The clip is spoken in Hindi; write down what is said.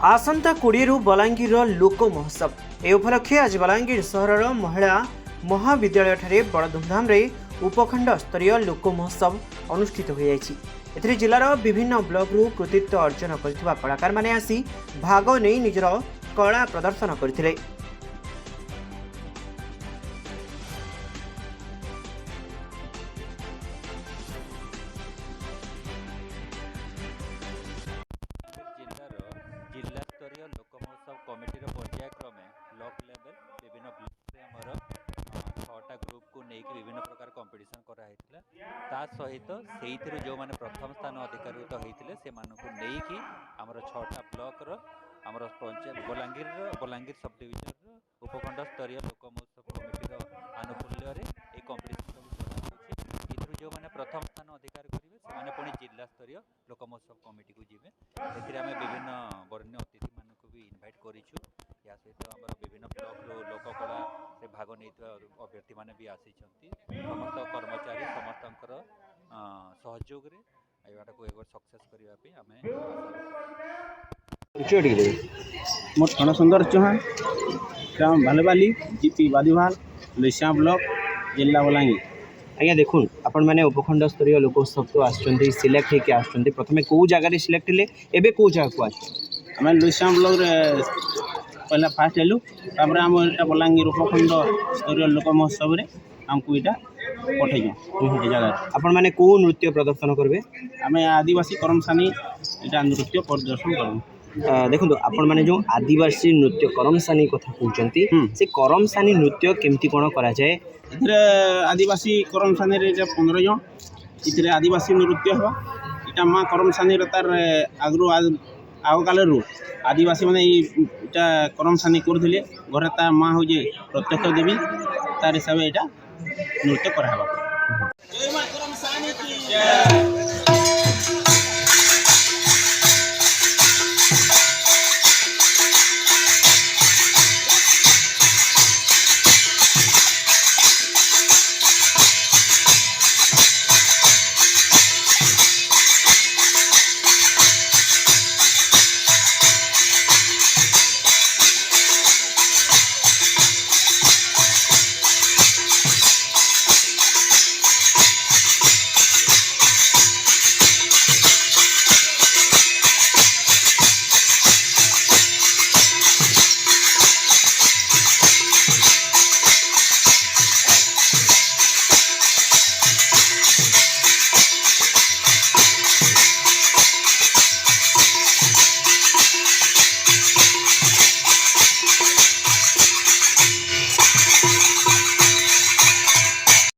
आसंता 20 बलांगीर लोक महोत्सव ए उपलक्षे आज बलांगीर सहर महिला महाविद्यालय बड़ धूमधाम रे उपखंड स्तरीय लोक महोत्सव अनुष्ठित हो जाएगी। जिलार विभिन्न ब्लॉक रु कृतित्व अर्जन करथिबा कलाकार माने आसी भाग नहीं निजर कला प्रदर्शन करथिले। जिला स्तरीय लोक महोत्सव कमिटी पर्यायक्रमे ब्लॉक लेवल विभिन्न ब्लॉक आमर 6टा ग्रुप को लेकिन विभिन्न प्रकार कंपटीशन कराइला। ता सहित से जो मैंने प्रथम स्थान अधिकारित होते से नहीं आमर 6टा ब्लॉक आमर बलांगीर सब डिविजन उपखंड स्तरीय लोक महोत्सव कमिटी आनुकूल्य कंपटीशन जो मैंने प्रथम स्थान अधिकार करेंगे से पुणी जिला स्तरीय लोक महोत्सव कमिटी को जी ए विभिन्न वरण्य अतिथि मानक भी इनभाइट करूँ। या सहित आम विभिन्न ब्लॉक लोककला से भाग नहीं अभ्यर्थी मैंने भी आसी समस्त कर्मचारी समस्त सहयोग सक्सेस करने मोर क्षण सुंदर चौहान ग्राम भालुबाली जीपी बादीवाल लैसिया ब्लॉक जिला बलांगीर। आज्ञा देखुन आपण मैंने उपखंड स्तरीय लोकोत्सव तो आसुँच सिलेक्ट होकर आसुँच प्रथम कौ जगार सिलेक्ट हेले एबे कौ जगह को आम लैसिया ब्लॉक पहला फास्ट हेलु तापर आम बलांगीर उपखंड स्तरीय लोक महोत्सव रे आमको यहाँ पठे जगह आपण मैंने कौ नृत्य प्रदर्शन करेंगे आम आदिवासी करमसानी यहाँ नृत्य प्रदर्शन करूँ। देखो आपण मैंने जो आदिवासी नृत्य करमसानी कथा कहते से करमसानी नृत्य केमती कौन करा जाए आदिवासी करमसानी 15 जन इतने आदिवासी नृत्य हवा इटा माँ करमसानी तार आगु आग कालू आदिवासी मैंने इटा करमसानी करते घरे ता माँ हूँ प्रत्यक्ष देवी तार हिसाब से यहाँ नृत्य करा।